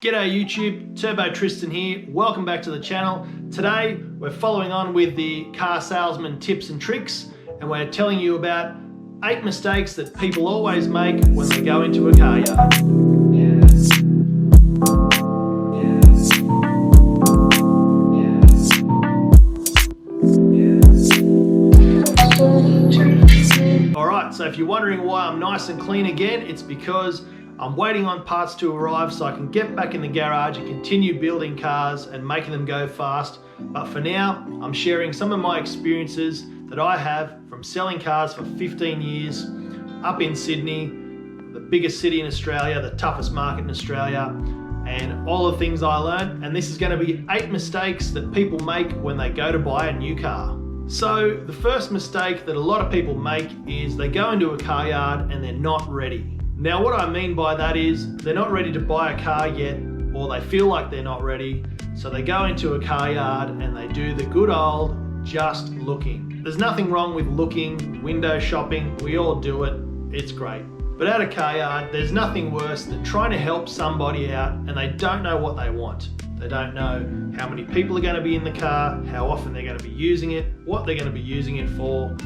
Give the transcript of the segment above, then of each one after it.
G'day YouTube, Turbo Tristan here. Welcome back to the channel. Today we're following on with the car salesman tips and tricks, and we're telling you about 8 mistakes that people always make when they go into a car yard. Alright, so if you're wondering why I'm nice and clean again, it's because I'm waiting on parts to arrive so I can get back in the garage and continue building cars and making them go fast. But for now, I'm sharing some of my experiences that I have from selling cars for 15 years up in Sydney, the biggest city in Australia, the toughest market in Australia, and all the things I learned. And this is going to be 8 mistakes that people make when they go to buy a new car. So the first mistake that a lot of people make is they go into a car yard and they're not ready. Now what I mean by that is they're not ready to buy a car yet, or they feel like they're not ready, so they go into a car yard and they do the good old just looking. There's nothing wrong with looking, window shopping, we all do it, it's great. But at a car yard, there's nothing worse than trying to help somebody out and they don't know what they want. They don't know how many people are going to be in the car, how often they're going to be using it, what they're going to be using it for,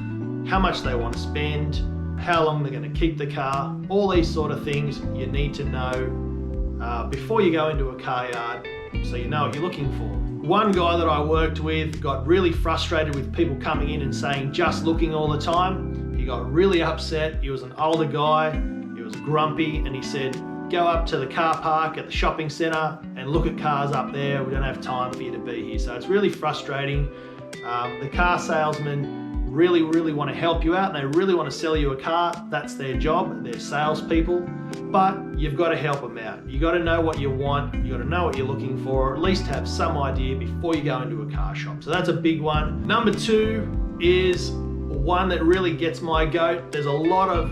how much they want to spend, how long they're going to keep the car. All these sort of things you need to know before you go into a car yard so you know what you're looking for. One guy that I worked with got really frustrated with people coming in and saying just looking all the time. He got really upset. He was an older guy, he was grumpy, and he said, go up to the car park at the shopping centre and look at cars up there. We don't have time for you to be here. So it's really frustrating. The car salesman really want to help you out and they really want to sell you a car. That's their job, they're salespeople, but you've got to help them out. You got to know what you want, you got to know what you're looking for, or at least have some idea before you go into a car shop. So that's a big one. Number 2 is one that really gets my goat. There's a lot of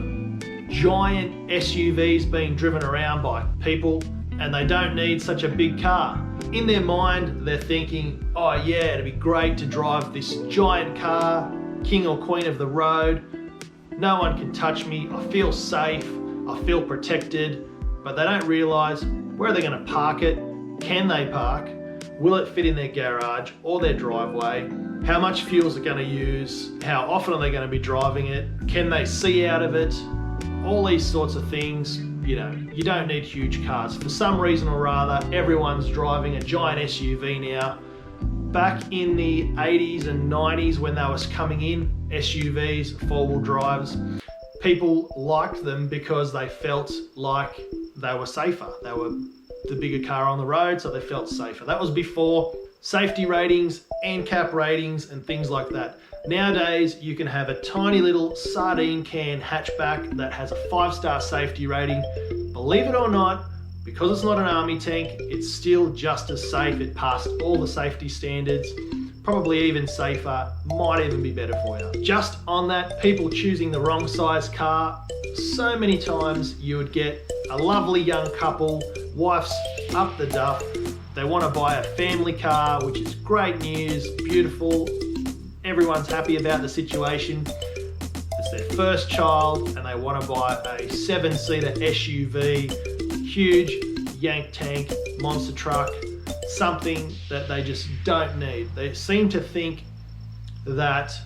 giant SUVs being driven around by people and they don't need such a big car. In their mind, they're thinking, oh yeah, it'd be great to drive this giant car, king or queen of the road. No one can touch me. I feel safe. I feel protected. But they don't realize where are they going to park it? Can they park? Will it fit in their garage or their driveway? How much fuel is it going to use? How often are they going to be driving it? Can they see out of it? All these sorts of things. You know, you don't need huge cars. For some reason or other, everyone's driving a giant SUV now. Back in the 80s and 90s when they was coming in, SUVs, 4-wheel drives, people liked them because they felt like they were safer. They were the bigger car on the road, so they felt safer. That was before safety ratings, NCAP ratings, and things like that. Nowadays, you can have a tiny little sardine can hatchback that has a 5-star safety rating. Believe it or not, because it's not an army tank, it's still just as safe. It passed all the safety standards, probably even safer, might even be better for you. Just on that, people choosing the wrong size car. So many times you would get a lovely young couple, wife's up the duff, they want to buy a family car, which is great news, beautiful, everyone's happy about the situation. It's their first child and they want to buy a 7-seater SUV, huge yank tank, monster truck, something that they just don't need. They seem to think that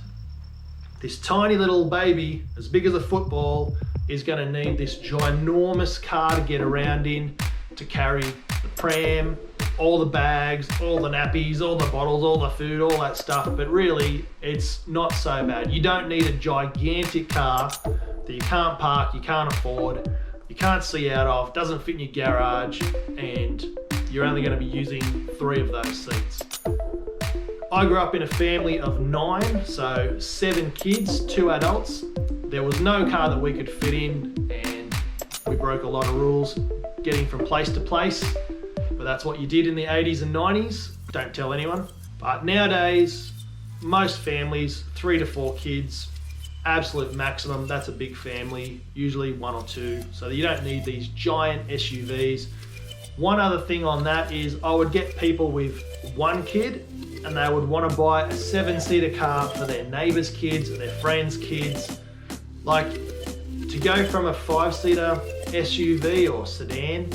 this tiny little baby, as big as a football, is going to need this ginormous car to get around in, to carry the pram, all the bags, all the nappies, all the bottles, all the food, all that stuff. But really, it's not so bad. You don't need a gigantic car that you can't park, you can't afford, you can't see out of, doesn't fit in your garage, and you're only going to be using 3 of those seats. I grew up in a family of 9, so 7 kids, 2 adults. There was no car that we could fit in, and we broke a lot of rules getting from place to place. But that's what you did in the 80s and 90s. Don't tell anyone. But nowadays, most families, 3 to 4 kids, absolute maximum. That's a big family, usually 1 or 2. So you don't need these giant SUVs. One other thing on that is I would get people with 1 kid and they would want to buy a 7-seater car for their neighbors' kids or their friends' kids. Like, to go from a 5-seater SUV or sedan,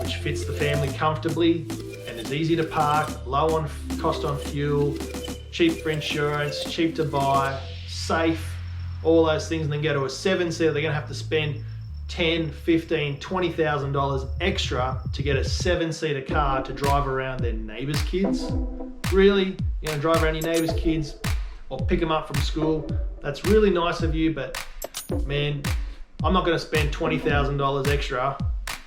which which fits the family comfortably and is easy to park, low on cost on fuel, cheap for insurance, cheap to buy, safe, all those things, and then go to a 7-seater, they're gonna have to spend $10,000, $15,000, $20,000 extra to get a 7-seater car to drive around their neighbor's kids. Really? You're gonna drive around your neighbor's kids or pick them up from school? That's really nice of you, but man, I'm not gonna spend $20,000 extra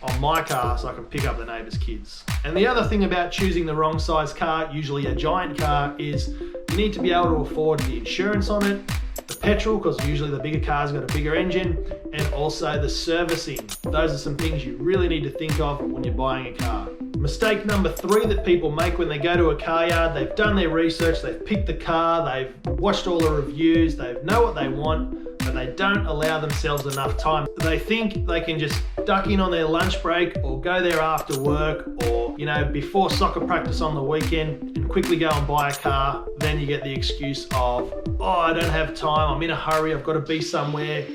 on my car so I can pick up the neighbor's kids. And the other thing about choosing the wrong size car, usually a giant car, is you need to be able to afford the insurance on it, the petrol, because usually the bigger car's got a bigger engine, and also the servicing. Those are some things you really need to think of when you're buying a car. Mistake number 3 that people make when they go to a car yard, they've done their research, they've picked the car, they've watched all the reviews, they know what they want, but they don't allow themselves enough time. They think they can just duck in on their lunch break or go there after work or, you know, before soccer practice on the weekend and quickly go and buy a car. Then you get the excuse of, oh, I don't have time, I'm in a hurry, I've got to be somewhere.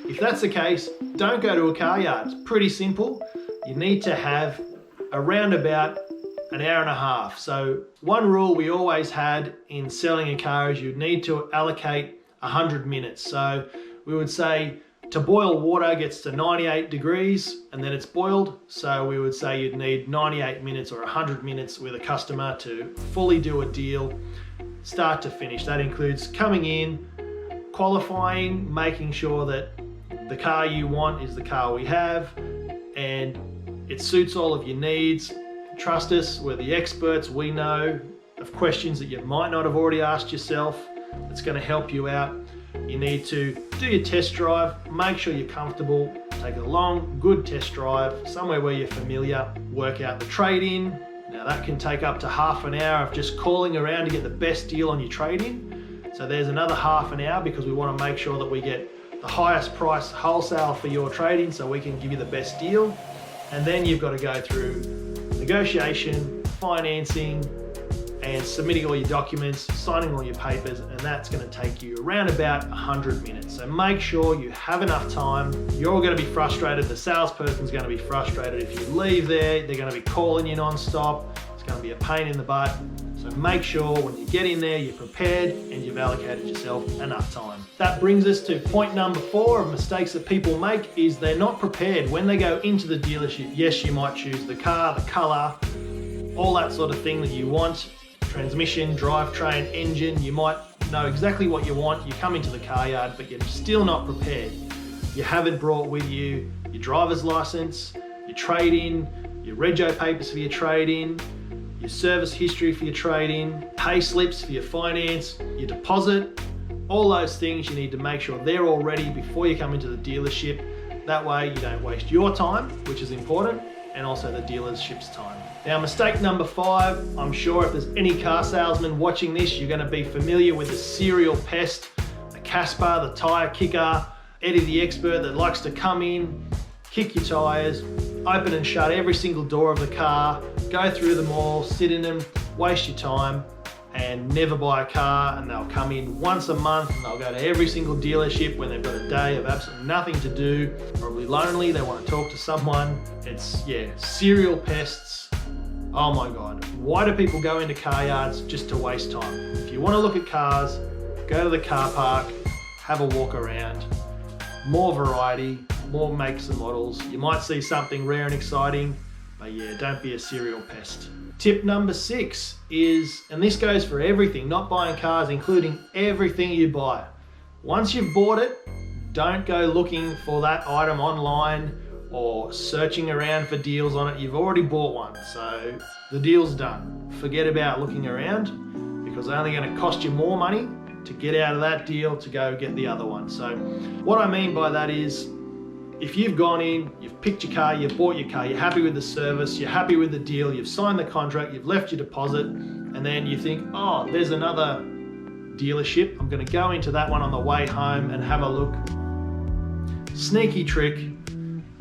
If that's the case, don't go to a car yard. It's pretty simple. You need to have around about an hour and a half. So one rule we always had in selling a car is you'd need to allocate 100 minutes. So we would say to boil water gets to 98 degrees and then it's boiled. So we would say you'd need 98 minutes or 100 minutes with a customer to fully do a deal, start to finish. That includes coming in, qualifying, making sure that the car you want is the car we have and it suits all of your needs. Trust us, we're the experts. We know of questions that you might not have already asked yourself. It's going to help you out. You need to do your test drive, make sure you're comfortable, take a long, good test drive, somewhere where you're familiar, work out the trade-in. Now that can take up to half an hour of just calling around to get the best deal on your trade-in. So there's another half an hour because we want to make sure that we get the highest price wholesale for your trade-in so we can give you the best deal. And then you've got to go through negotiation, financing, and submitting all your documents, signing all your papers, and that's going to take you around about 100 minutes. So make sure you have enough time. You're going to be frustrated. The salesperson's going to be frustrated. If you leave there, they're going to be calling you non-stop. It's going to be a pain in the butt. So make sure when you get in there, you're prepared and you've allocated yourself enough time. That brings us to point number 4 of mistakes that people make is they're not prepared when they go into the dealership. Yes, you might choose the car, the color, all that sort of thing that you want. Transmission, drivetrain, engine, you might know exactly what you want. You come into the car yard, but you're still not prepared. You haven't brought with you your driver's license, your trade-in, your rego papers for your trade-in, your service history for your trade-in, pay slips for your finance, your deposit, all those things you need to make sure they're all ready before you come into the dealership. That way you don't waste your time, which is important, and also the dealership's time. Now, mistake number 5, I'm sure if there's any car salesman watching this, you're going to be familiar with the serial pest, the Casper, the tyre kicker, Eddie the expert that likes to come in, kick your tyres, open and shut every single door of the car, go through them all, sit in them, waste your time, and never buy a car. And they'll come in once a month and they'll go to every single dealership when they've got a day of absolutely nothing to do, probably lonely, they want to talk to someone. It's, yeah, serial pests. Oh my God, why do people go into car yards just to waste time? If you want to look at cars, go to the car park, have a walk around, more variety, more makes and models. You might see something rare and exciting, but yeah, don't be a serial pest. Tip number 6 is, and this goes for everything, not buying cars, including everything you buy. Once you've bought it, don't go looking for that item online or searching around for deals on it. You've already bought one, so the deal's done. Forget about looking around because they're only going to cost you more money to get out of that deal to go get the other one. So what I mean by that is, if you've gone in, you've picked your car, you've bought your car, you're happy with the service, you're happy with the deal, you've signed the contract, you've left your deposit, and then you think, oh, there's another dealership, I'm going to go into that one on the way home and have a look. Sneaky trick.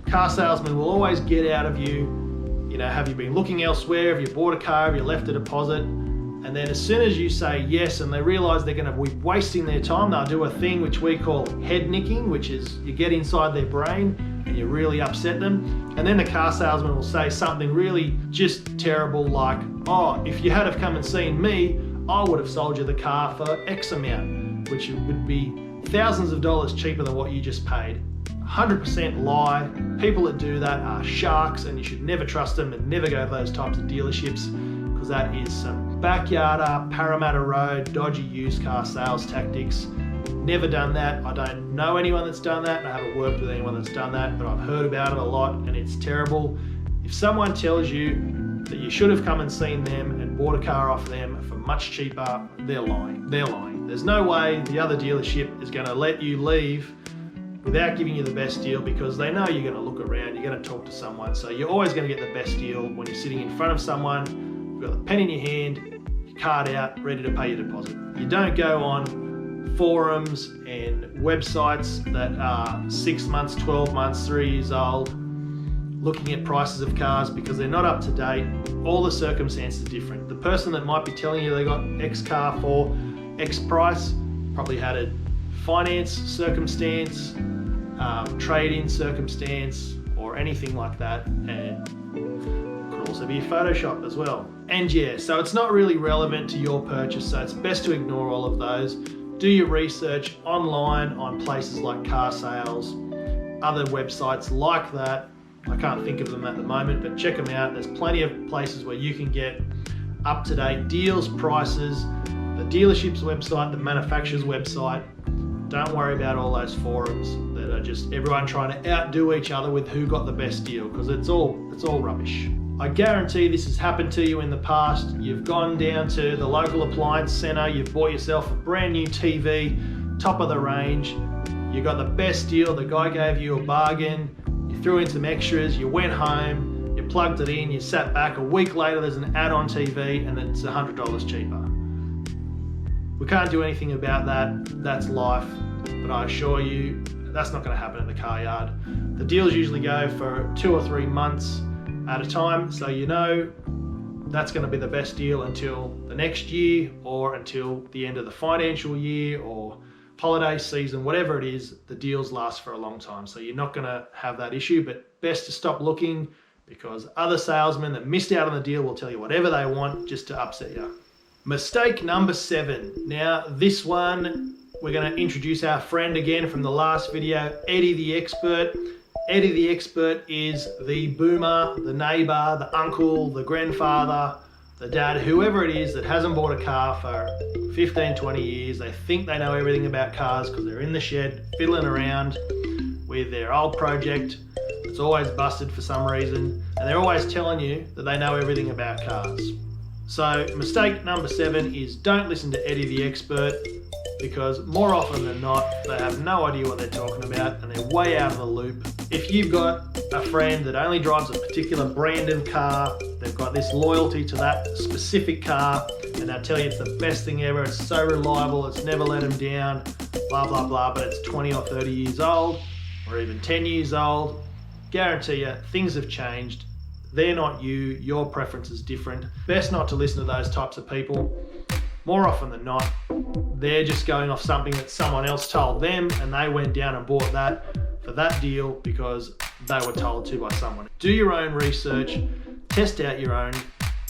Car salesman will always get out of you, you know, have you been looking elsewhere, have you bought a car, have you left a deposit? And then as soon as you say yes and they realize they're going to be wasting their time, they'll do a thing which we call head nicking, which is you get inside their brain and you really upset them. And then the car salesman will say something really just terrible like, oh, if you had have come and seen me, I would have sold you the car for X amount, which would be thousands of dollars cheaper than what you just paid. 100% lie. People that do that are sharks, and you should never trust them and never go to those types of dealerships, because that is some backyarder, Parramatta Road, dodgy used car sales tactics. Never done that. I don't know anyone that's done that, and I haven't worked with anyone that's done that, but I've heard about it a lot, and it's terrible. If someone tells you that you should have come and seen them and bought a car off them for much cheaper, they're lying. They're lying. There's no way the other dealership is going to let you leave without giving you the best deal, because they know you're going to look around, you're going to talk to someone. So you're always going to get the best deal when you're sitting in front of someone, you've got the pen in your hand, your card out, ready to pay your deposit. You don't go on forums and websites that are 6 months, 12 months, 3 years old, looking at prices of cars, because they're not up to date. All the circumstances are different. The person that might be telling you they got X car for X price probably had a finance circumstance, trade-in circumstance, or anything like that, and could also be Photoshopped as well. And yeah, so it's not really relevant to your purchase, so it's best to ignore all of those. Do your research online on places like car sales, other websites like that. I can't think of them at the moment, but check them out. There's plenty of places where you can get up-to-date deals, prices, the dealership's website, the manufacturer's website. Don't worry about all those forums that are just everyone trying to outdo each other with who got the best deal, because it's all rubbish. I guarantee this has happened to you in the past. You've gone down to the local appliance centre, you've bought yourself a brand new TV, top of the range, you got the best deal, the guy gave you a bargain, you threw in some extras, you went home, you plugged it in, you sat back, a week later there's an ad on TV and it's $100 cheaper. We can't do anything about that, that's life, but I assure you that's not going to happen at the car yard. The deals usually go for 2 or 3 months at a time, so you know that's going to be the best deal until the next year, or until the end of the financial year, or holiday season, whatever it is. The deals last for a long time, so you're not going to have that issue, but best to stop looking, because other salesmen that missed out on the deal will tell you whatever they want just to upset you. Mistake number 7. Now this one, we're going to introduce our friend again from the last video, Eddie the Expert. Eddie the Expert is the boomer, the neighbor, the uncle, the grandfather, the dad, whoever it is that hasn't bought a car for 15, 20 years. They think they know everything about cars because they're in the shed fiddling around with their old project. It's always busted for some reason, and they're always telling you that they know everything about cars. So mistake number 7 is don't listen to Eddie the Expert, because more often than not, they have no idea what they're talking about and they're way out of the loop. If you've got a friend that only drives a particular brand of car, they've got this loyalty to that specific car, and they'll tell you it's the best thing ever, it's so reliable, it's never let them down, blah, blah, blah, but it's 20 or 30 years old, or even 10 years old, guarantee you, things have changed. They're not you, your preference is different. Best not to listen to those types of people. More often than not, they're just going off something that someone else told them, and they went down and bought that for that deal because they were told to by someone. Do your own research, test out your own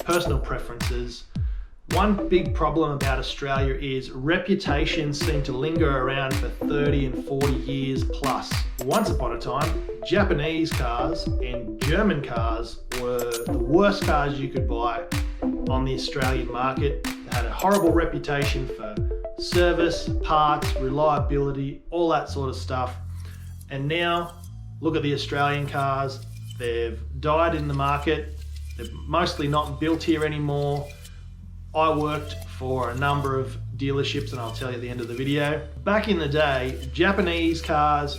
personal preferences. One big problem about Australia is reputations seem to linger around for 30 and 40 years plus. Once upon a time, Japanese cars and German cars were the worst cars you could buy on the Australian market. They had a horrible reputation for service, parts, reliability, all that sort of stuff. And now, look at the Australian cars. They've died in the market. They're mostly not built here anymore. I worked for a number of dealerships, and I'll tell you at the end of the video. Back in the day, Japanese cars,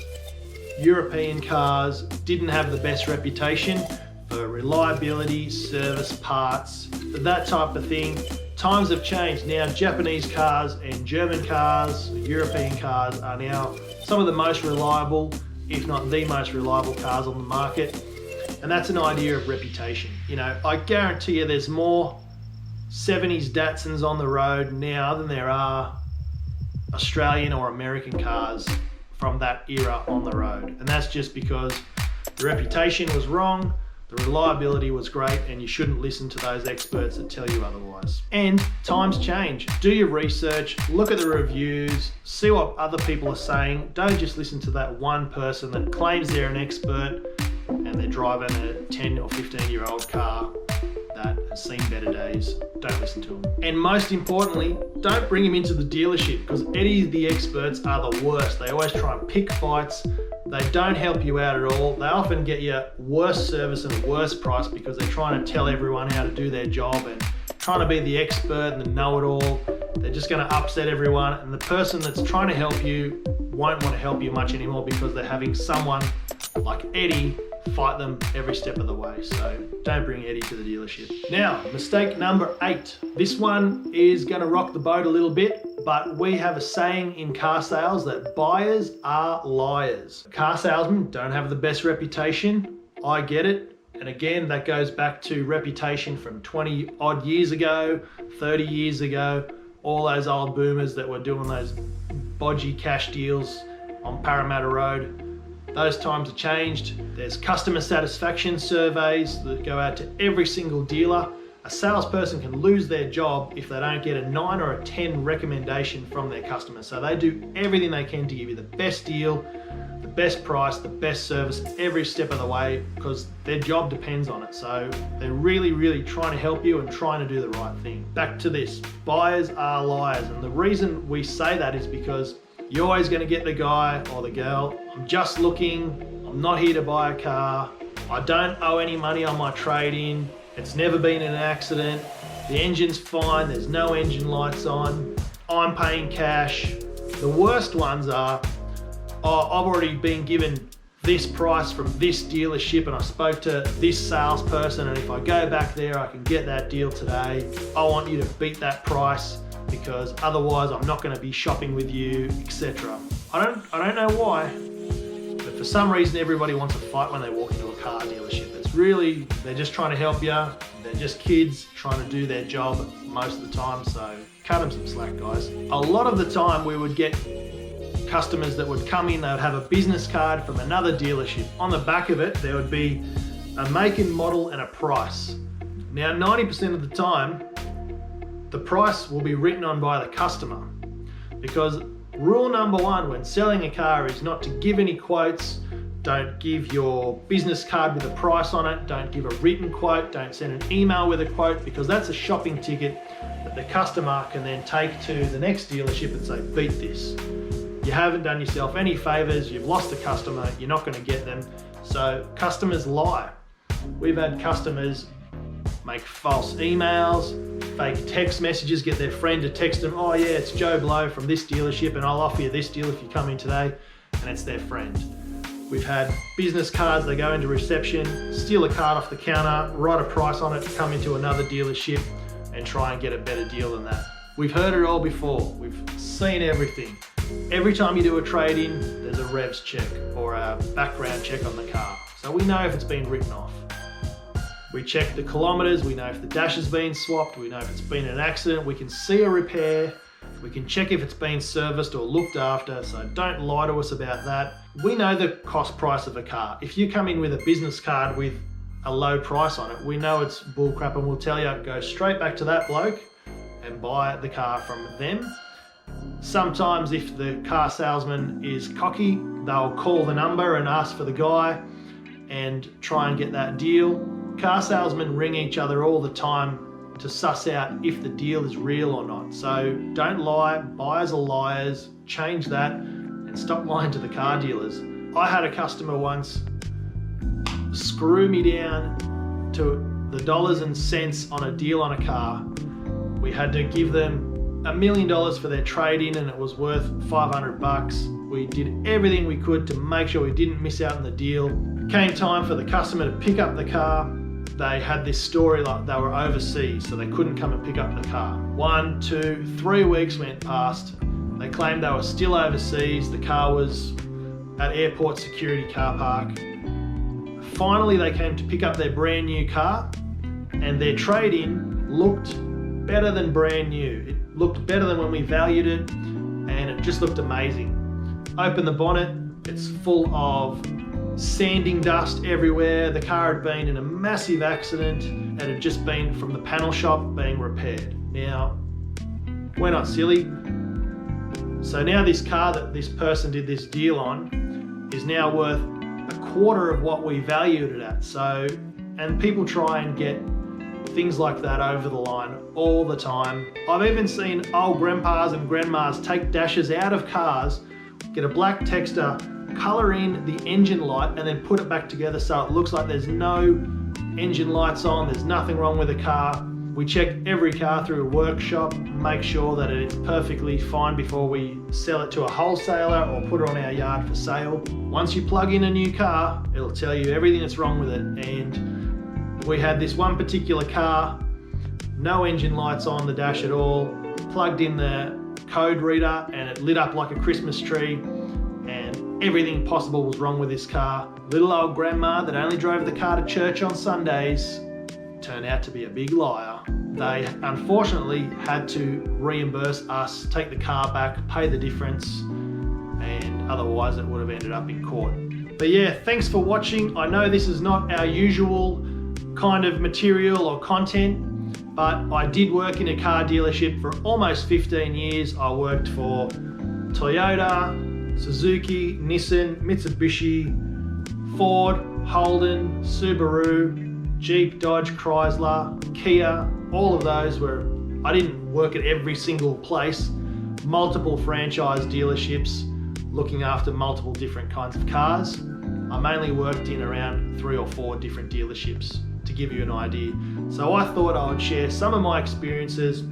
European cars didn't have the best reputation for reliability, service, parts, that type of thing. Times have changed. Now Japanese cars and German cars, European cars are now some of the most reliable, if not the most reliable cars on the market. And that's an idea of reputation. You know, I guarantee you there's more 70s Datsuns on the road now than there are Australian or American cars from that era on the road. And that's just because The reputation was wrong, the reliability was great, and you shouldn't listen to those experts that tell you otherwise. And times change. Do your research, look at the reviews, see what other people are saying. Don't just listen to that one person that claims they're an expert and they're driving a 10 or 15-year-old car that has seen better days. Don't listen to them. And most importantly, don't bring him into the dealership, because the experts are the worst. They always try and pick fights. They don't help you out at all. They often get you worse service and a worse price because they're trying to tell everyone how to do their job and trying to be the expert and the know-it-all. They're just going to upset everyone, and the person that's trying to help you won't want to help you much anymore because they're having someone like Eddie fight them every step of the way. So don't bring Eddie to the dealership. Now, mistake number 8. This one is going to rock the boat a little bit, but we have a saying in car sales that buyers are liars. Car salesmen don't have the best reputation. I get it. And again, that goes back to reputation from 20 odd years ago, 30 years ago, all those old boomers that were doing those bodgy cash deals on Parramatta Road. Those times have changed. There's customer satisfaction surveys that go out to every single dealer. A salesperson can lose their job if they don't get a 9 or a 10 recommendation from their customers. So they do everything they can to give you the best deal, the best price, the best service every step of the way, because their job depends on it. So they're really, really trying to help you and trying to do the right thing. Back to this, buyers are liars. And the reason we say that is because you're always going to get the guy or the girl, I'm just looking, I'm not here to buy a car, I don't owe any money on my trade-in, it's never been in an accident, the engine's fine, there's no engine lights on, I'm paying cash. The worst ones are, oh, I've already been given this price from this dealership and I spoke to this salesperson, and if I go back there I can get that deal today. I want you to beat that price, because otherwise I'm not going to be shopping with you, etc. I don't know why, but for some reason everybody wants to fight when they walk into a car dealership. It's really, they're just trying to help you. They're just kids trying to do their job most of the time, so cut them some slack, guys. A lot of the time we would get customers that would come in, they would have a business card from another dealership. On the back of it there would be a make and model and a price. Now 90% of the time the price will be written on by the customer, because rule number 1 when selling a car is not to give any quotes. Don't give your business card with a price on it, don't give a written quote, don't send an email with a quote, because that's a shopping ticket that the customer can then take to the next dealership and say, beat this. You haven't done yourself any favors, you've lost a customer, you're not going to get them. So customers lie. We've had customers make false emails, fake text messages, get their friend to text them, oh yeah, it's Joe Blow from this dealership and I'll offer you this deal if you come in today, and it's their friend. We've had business cards, they go into reception, steal a card off the counter, write a price on it to come into another dealership and try and get a better deal than that. We've heard it all before, we've seen everything. Every time you do a trade-in, there's a revs check or a background check on the car. So we know if it's been written off. We check the kilometers, we know if the dash has been swapped, we know if it's been an accident, we can see a repair, we can check if it's been serviced or looked after, so don't lie to us about that. We know the cost price of a car. If you come in with a business card with a low price on it, we know it's bullcrap, and we'll tell you, go straight back to that bloke and buy the car from them. Sometimes if the car salesman is cocky, they'll call the number and ask for the guy and try and get that deal. Car salesmen ring each other all the time to suss out if the deal is real or not. So don't lie, buyers are liars, change that and stop lying to the car dealers. I had a customer once screw me down to the dollars and cents on a deal on a car. We had to give them $1 million for their trade-in and it was worth $500. We did everything we could to make sure we didn't miss out on the deal. It came time for the customer to pick up the car. They had this story like they were overseas, so they couldn't come and pick up the car. 1, 2, 3 weeks went past. They claimed they were still overseas. The car was at airport security car park. Finally, they came to pick up their brand new car and their trade-in looked better than brand new. It looked better than when we valued it and it just looked amazing. Open the bonnet, it's full of sanding dust everywhere. The car had been in a massive accident and had just been from the panel shop being repaired. Now, we're not silly. So now this car that this person did this deal on is now worth a quarter of what we valued it at. So, and people try and get things like that over the line all the time. I've even seen old grandpas and grandmas take dashes out of cars, get a black texter, colour in the engine light and then put it back together so it looks like there's no engine lights on, there's nothing wrong with the car. We check every car through a workshop, make sure that it's perfectly fine before we sell it to a wholesaler or put it on our yard for sale. Once you plug in a new car, it'll tell you everything that's wrong with it. And we had this one particular car, no engine lights on the dash at all, plugged in the code reader and it lit up like a Christmas tree, and everything possible was wrong with this car. Little old grandma that only drove the car to church on Sundays turned out to be a big liar. They unfortunately had to reimburse us, take the car back, pay the difference, and otherwise it would have ended up in court. But yeah, thanks for watching. I know this is not our usual kind of material or content, but I did work in a car dealership for almost 15 years. I worked for Toyota, Suzuki, Nissan, Mitsubishi, Ford, Holden, Subaru, Jeep, Dodge, Chrysler, Kia, all of those were, I didn't work at every single place, multiple franchise dealerships looking after multiple different kinds of cars. I mainly worked in around 3 or 4 different dealerships to give you an idea. So I thought I would share some of my experiences,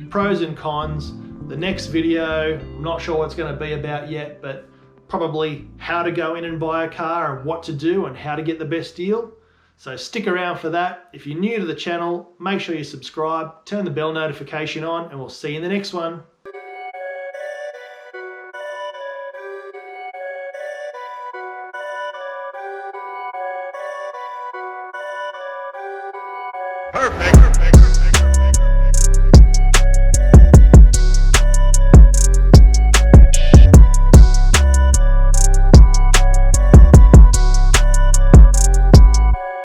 pros and cons. The next video, I'm not sure what it's going to be about yet, but probably how to go in and buy a car and what to do and how to get the best deal. So stick around for that. If you're new to the channel, make sure you subscribe, turn the bell notification on, and we'll see you in the next one. Perfect.